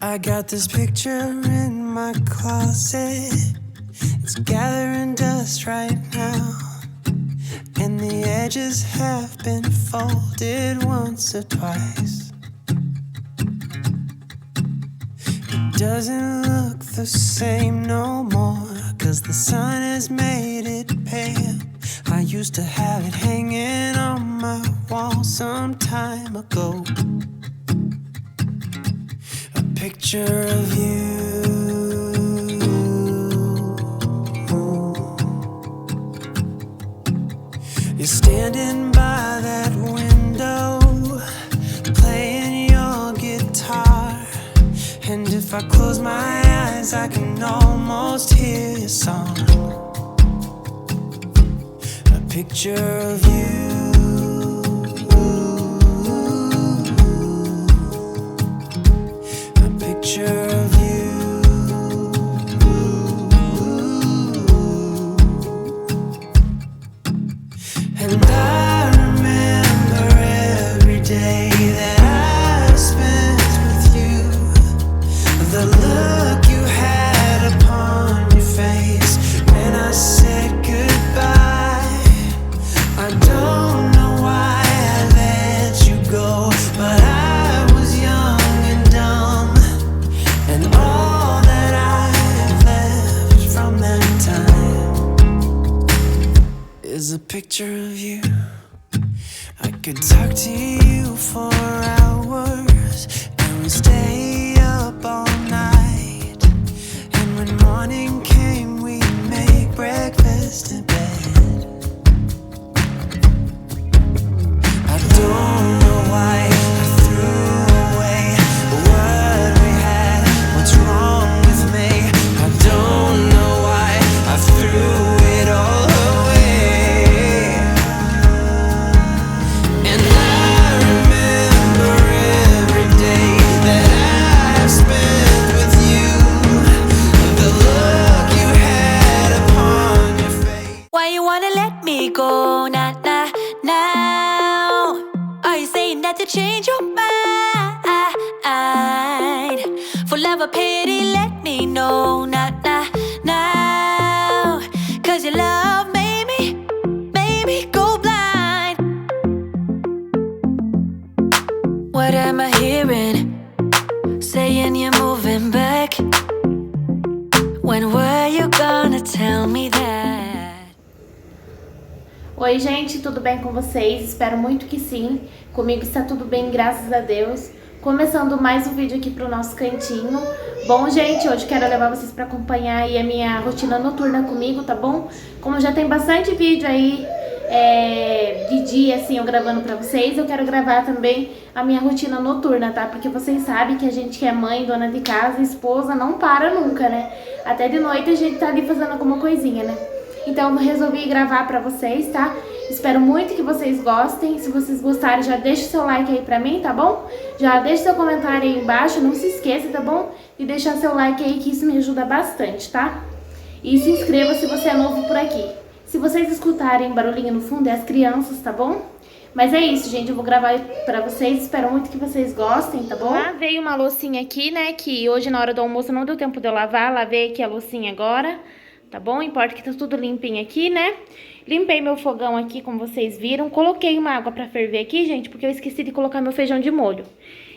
I got this picture in my closet. It's gathering dust right now, and the edges have been folded once or twice. It doesn't look the same no more, 'cause the sun has made it pale. I used to have it hanging on my wall some time ago. A picture of you. You're standing by that window, playing your guitar. And if I close my eyes, I can almost hear your song. A picture of you. A picture of you. And I remember every day that I spent with you, the look you had upon your face when I said goodbye. I don't know why I let you go, but I was young and dumb, and all that I've left from that time is a picture of you. I could talk to you for hours, and we stay up all night. And when morning came, we make breakfast in bed. I don't know why I threw away what we had. What's wrong with me? I don't know why I threw it all away. And I remember every day that I've spent with you, the look you had upon your face. Why you wanna let me go now? Are you saying that to change your mind? For love or pity, let me know now. 'Cause your love made me go blind. What am I hearing? Saying you're moving back. When were you gonna tell me that? Oi gente, tudo bem com vocês? Espero muito que sim. Comigo está tudo bem, graças a Deus. Começando mais um vídeo aqui pro nosso cantinho. Bom gente, hoje quero levar vocês para acompanhar aí a minha rotina noturna comigo, tá bom? Como já tem bastante vídeo aí de dia assim eu gravando pra vocês, eu quero gravar também a minha rotina noturna, tá? Porque vocês sabem que a gente que é mãe, dona de casa, esposa, não para nunca, né? Até de noite a gente tá ali fazendo alguma coisinha, né? Então eu resolvi gravar pra vocês, tá? Espero muito que vocês gostem. Se vocês gostarem, já deixa o seu like aí pra mim, tá bom? Já deixa seu comentário aí embaixo, não se esqueça, tá bom? De deixar seu like aí, que isso me ajuda bastante, tá? E se inscreva se você é novo por aqui. Se vocês escutarem barulhinho no fundo, é as crianças, tá bom? Mas é isso, gente, eu vou gravar pra vocês, espero muito que vocês gostem, tá bom? Ah, veio uma loucinha aqui, né, que hoje na hora do almoço não deu tempo de eu lavar, lavei aqui a loucinha agora, tá bom? Importa que tá tudo limpinho aqui, né? Limpei meu fogão aqui, como vocês viram, coloquei uma água pra ferver aqui, gente, porque eu esqueci de colocar meu feijão de molho.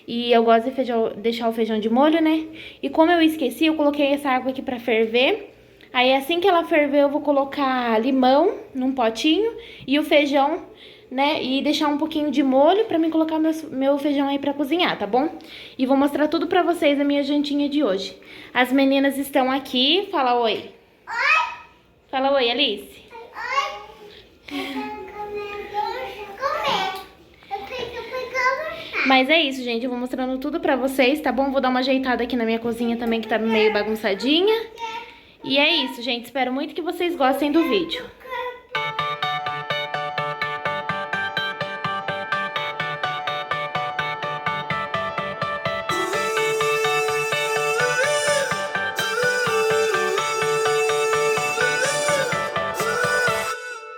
E eu gosto de deixar o feijão de molho, né? E como eu esqueci, eu coloquei essa água aqui pra ferver. Aí assim que ela ferver, eu vou colocar limão num potinho e o feijão, né? E deixar um pouquinho de molho pra mim colocar meu feijão aí pra cozinhar, tá bom? E vou mostrar tudo pra vocês a minha jantinha de hoje. As meninas estão aqui. Fala oi. Oi. Fala oi, Alice. Oi. Mas é isso, gente. Eu vou mostrando tudo pra vocês, tá bom? Vou dar uma ajeitada aqui na minha cozinha também, que tá meio bagunçadinha. E é isso, gente. Espero muito que vocês gostem do vídeo.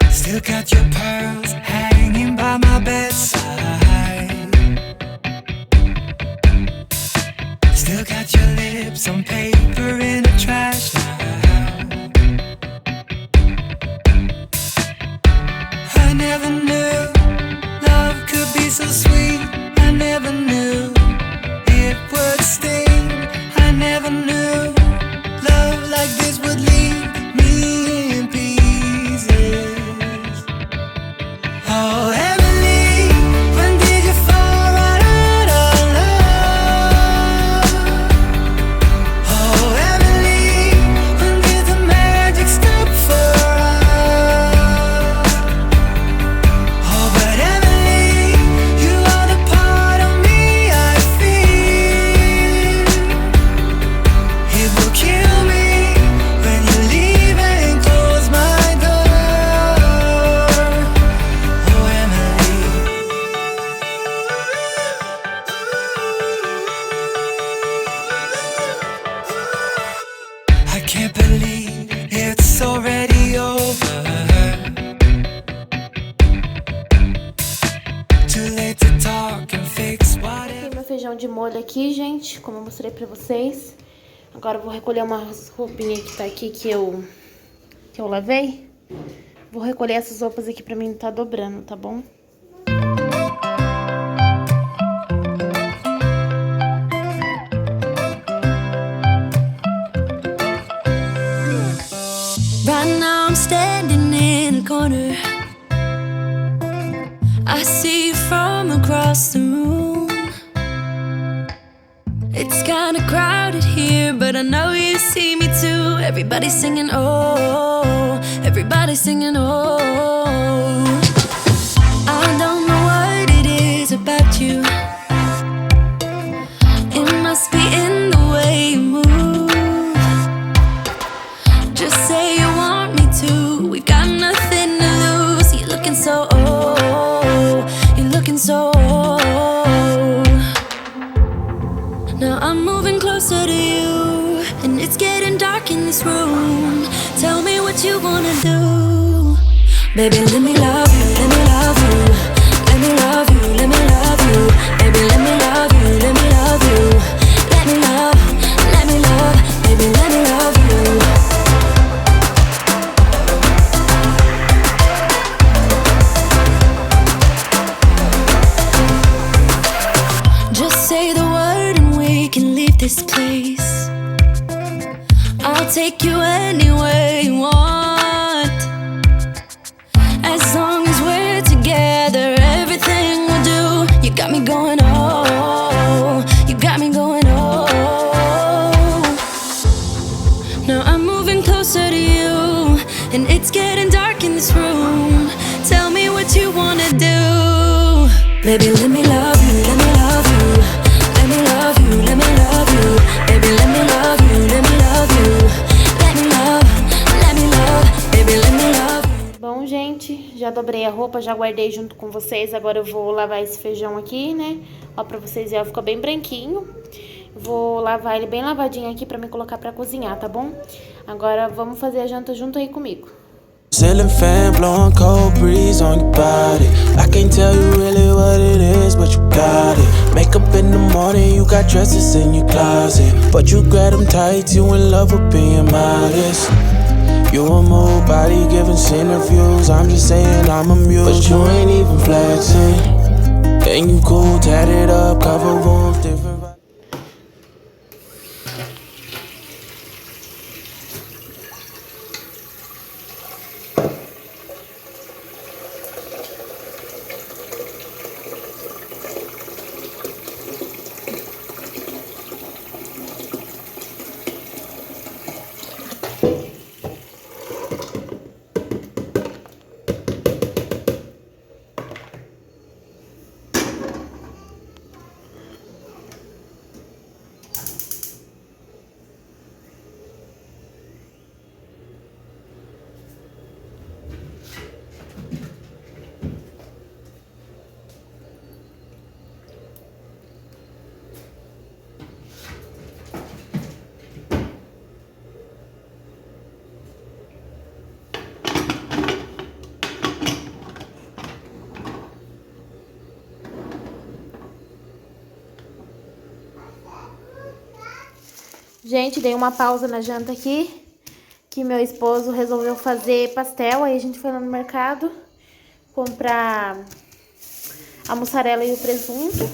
Still got your pearls hanging by my bedside. Still got feijão de molho aqui, gente, como eu mostrei pra vocês. Agora eu vou recolher umas roupinhas que tá aqui que eu lavei. Vou recolher essas roupas aqui pra mim não tá dobrando, tá bom? Right now I'm standing in a corner. I see you from across the room. It's kinda crowded here, but I know you see me too. Everybody's singing, oh, everybody's singing, oh. I don't know what it is about you. It must be in the way you move. Just say you want me to. We got nothing to lose. You're looking so old. You're looking so old. Now I'm moving closer to you, and it's getting dark in this room. Tell me what you wanna do. Baby, let me love you, let me love you. Let me love you, let me love you. Baby, let me love you, let me love you. Let me love, baby, let me love you. Just say the word and we can leave this place. I'll take you anywhere you want. As long as we're together, everything we'll do. You got me going, oh. You got me going, oh. Now I'm moving closer to you, and it's getting dark in this room. Tell me what you wanna do. Baby, let me love you, let me love you. Let me love you, let me love you. Baby, let me love you, let me love you. Let me love, baby, let me love you. Bom, gente, já dobrei a roupa, já guardei junto com vocês. Agora eu vou lavar esse feijão aqui, né? Ó, pra vocês verem, ficou bem branquinho. Vou lavar ele bem lavadinho aqui pra me colocar pra cozinhar, tá bom? Agora vamos fazer a janta junto aí comigo. Ceiling fan blowing cold breeze on your body. I can't tell you really what it is, but you got it. Makeup in the morning, you got dresses in your closet, but you grab them tight, you in love with being modest. You a move body giving center views. I'm just saying I'm amused, but you ain't even flexing. And you cool, tatted up, cover wounds, different vibes. Gente, dei uma pausa na janta aqui, que meu esposo resolveu fazer pastel. Aí a gente foi lá no mercado comprar a mussarela e o presunto.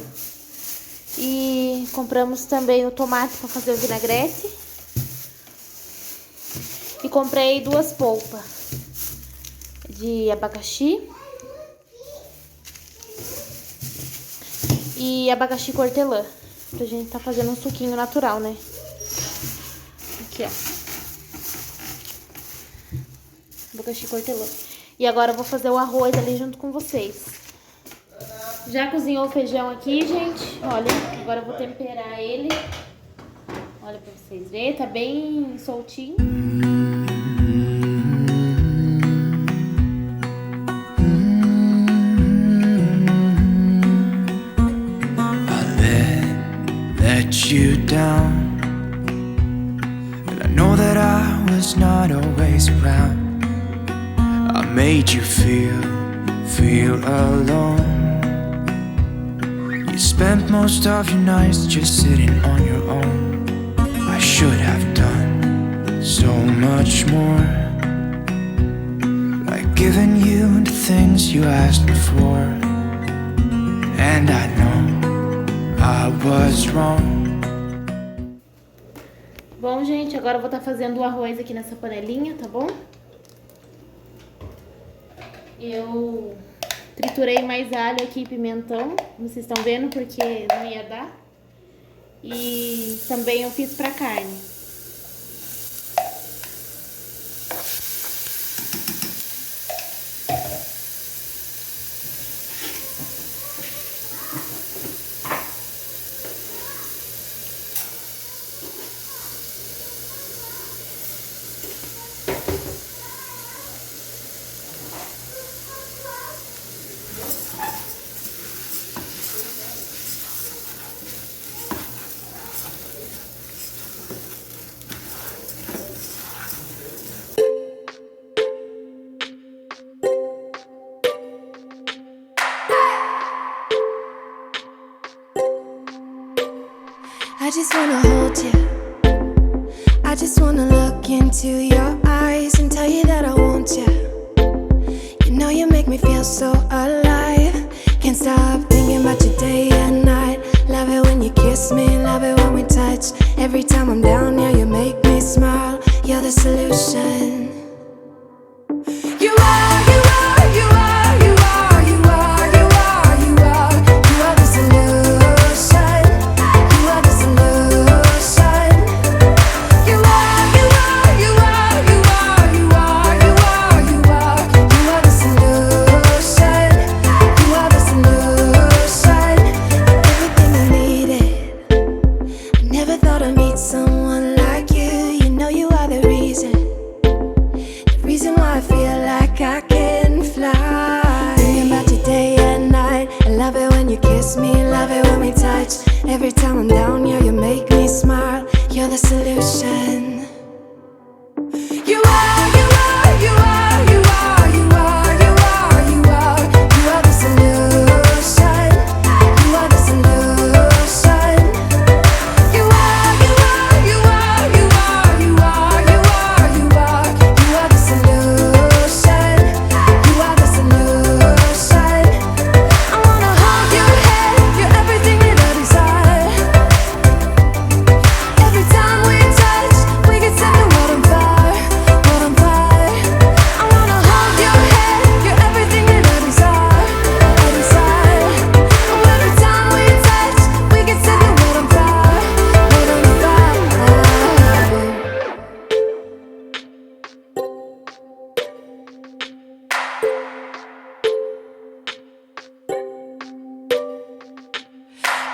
E compramos também o tomate para fazer o vinagrete. E comprei 2 polpas de abacaxi e abacaxi hortelã, pra gente tá fazendo um suquinho natural, né? Aqui, ó. Abacaxi hortelã. E agora eu vou fazer o arroz ali junto com vocês. Já cozinhou o feijão aqui, gente. Olha, agora eu vou temperar ele. Olha pra vocês verem, tá bem soltinho. Let you down, and I know that I was not always around. I made you feel alone. You spent most of your nights just sitting on your own. I should have done so much more, like giving you the things you asked before. And I know I was wrong. Bom, gente, agora eu vou estar fazendo o arroz aqui nessa panelinha, tá bom? Eu triturei mais alho aqui e pimentão, como vocês estão vendo, porque não ia dar. E também eu fiz pra carne. I just wanna hold you. I just wanna look into your eyes and tell you that I want you. You know you make me feel so alive. Can't stop thinking about you day and night. Love it when you kiss me, love it when we touch. Every time I'm down, yeah, you make me smile. You're the solution. You are, you are, you are, you are, you are, you are, you are. You are the solution. You are the solution. You are, you are, you are, you are, you are, you are, you are. You are the solution. You are the solution. Everything I needed. I never thought I'd meet someone like you. You know you are the reason. The reason why I feel like I can fly. Thinking about you day and night. I love it when you kiss me, love it when we touch. Every time I'm down, yeah, you make me smile. You're the solution. You are, you are, you are, you are, you are, you are, you are. You are the solution. You are the solution. You are, you are, you are, you are, you are, you are, you are. You are the solution. You are the solution. I wanna hold your head. You're everything that I desire. Every time we touch, we can set the world on fire, world on fire. I wanna hold your head. You're everything that I desire, I desire. Oh, every time we touch, we can set the world on fire, world on fire.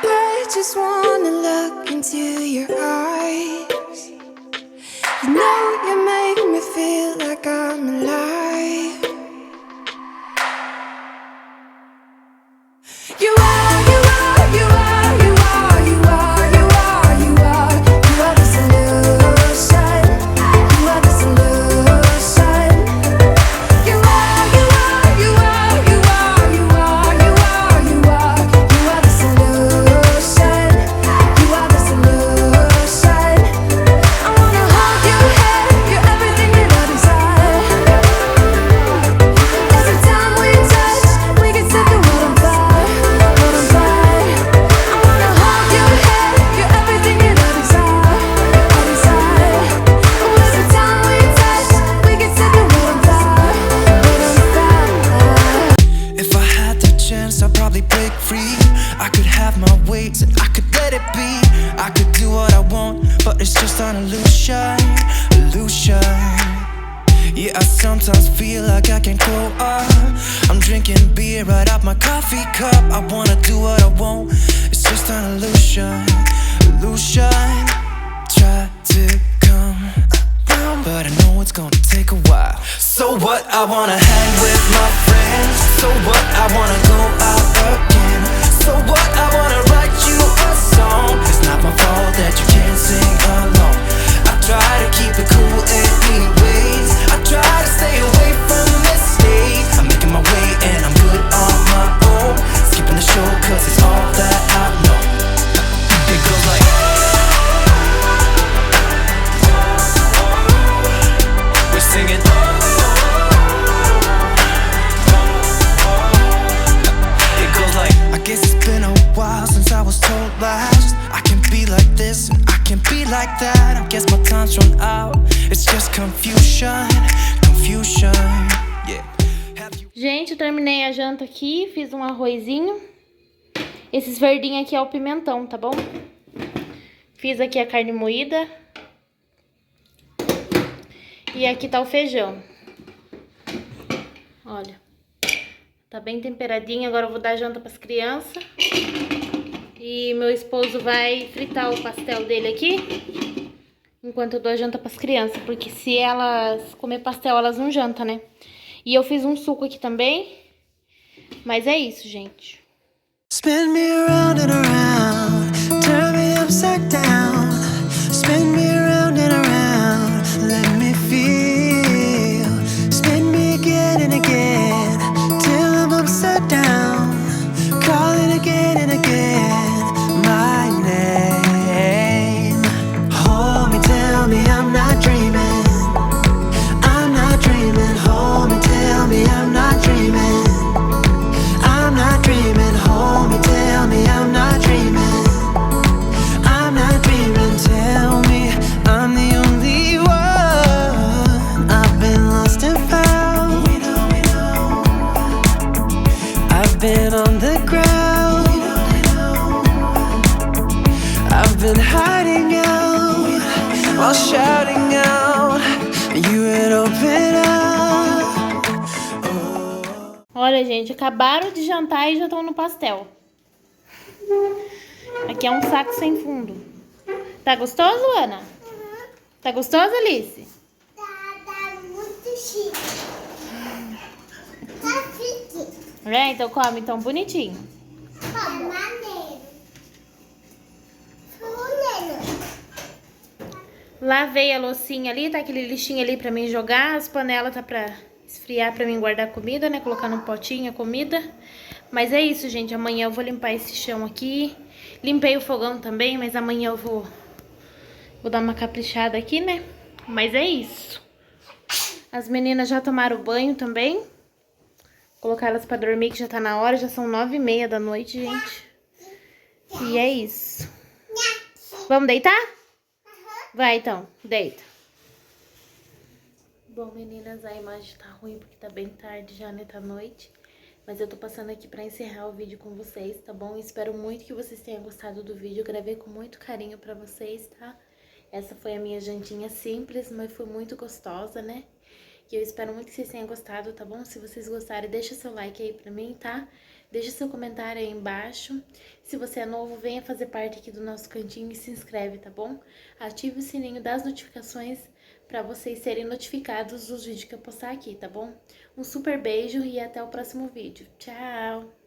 I just wanna look into your eyes. You know you make me feel like I'm alive. You are, you are, you are, you are, you are, you are, you are. You are the solution. You are the solution. You are, you are, you are, you are, you are, you are, you are. You are the solution. You are the solution. I wanna hold your head. You're everything that I desire. Every time we touch, we can set the world on fire, world on fire. I wanna hold your head. You're everything that I desire, I desire. Oh, every time we touch, we can set the world on fire, world on fire. If I had the chance, I'd probably break free. I could have my ways and I could let it be. I could do what I want, but it's just an illusion, illusion. Yeah, I sometimes feel like I can't grow up. I'm drinking beer right out my coffee cup. I wanna do what I want, it's just an illusion, illusion. Try to come around, but I know it's gonna take a while. So what? I wanna hang with my friends. So what? I wanna go out again. So what? I wanna write you a song. It's not my fault that you can't sing along. I try to keep it cool anyways. I try to stay away from mistakes. I'm making my way and I'm good on my own. Skipping the show cause it's all that I know. was told last. I can be like this and I can be like that. I guess my time's run out. It's just confusion, confusion. Yeah. Gente, eu terminei a janta aqui, fiz um arrozinho. Esses verdinhos aqui é o pimentão, tá bom? Fiz aqui a carne moída. E aqui tá o feijão. Olha. Tá bem temperadinho. Agora eu vou dar janta pras crianças. E meu esposo vai fritar o pastel dele aqui. Enquanto eu dou a janta pras crianças. Porque se elas comer pastel, elas não jantam, né? E eu fiz um suco aqui também. Mas é isso, gente. Spin me around and around, turn me upside down. Spin me around and around, let me feel. Spin me again and again, till I'm upside down. Calling again and again, my name. Hold me, tell me I'm not dreaming. I'm not dreaming, hold me, tell me I'm not dreaming. I'm not dreaming, hold me, tell me I'm not dreaming. I'm not dreaming, tell me I'm the only one. I've been lost and found. We know. I've been on the ground. We know. I've been hiding out while shouting out. You would open up. Olha, gente, acabaram de jantar e já estão no pastel. Aqui é um saco sem fundo. Tá gostoso, Ana? Tá gostoso, Alice? Tá muito chique. Tá chique. É, então come, então, bonitinho. Tá maneiro. Maneiro. Lavei a loucinha ali, tá aquele lixinho ali pra mim jogar. As panelas tá pra esfriar pra mim guardar comida, né? Colocar num potinho a comida. Mas é isso, gente. Amanhã eu vou limpar esse chão aqui. Limpei o fogão também, mas amanhã eu vou dar uma caprichada aqui, né? Mas é isso. As meninas já tomaram banho também. Colocar elas pra dormir, que já tá na hora. Já são 9h30 da noite, gente. E é isso. Vamos deitar? Vai, então. Deita. Bom, meninas, a imagem tá ruim porque tá bem tarde já, né? Tá noite. Mas eu tô passando aqui pra encerrar o vídeo com vocês, tá bom? Espero muito que vocês tenham gostado do vídeo. Eu gravei com muito carinho pra vocês, tá? Essa foi a minha jantinha simples, mas foi muito gostosa, né? E eu espero muito que vocês tenham gostado, tá bom? Se vocês gostarem, deixa seu like aí pra mim, tá? Deixa seu comentário aí embaixo. Se você é novo, venha fazer parte aqui do nosso cantinho e se inscreve, tá bom? Ative o sininho das notificações pra vocês serem notificados dos vídeos que eu postar aqui, tá bom? Um super beijo e até o próximo vídeo. Tchau!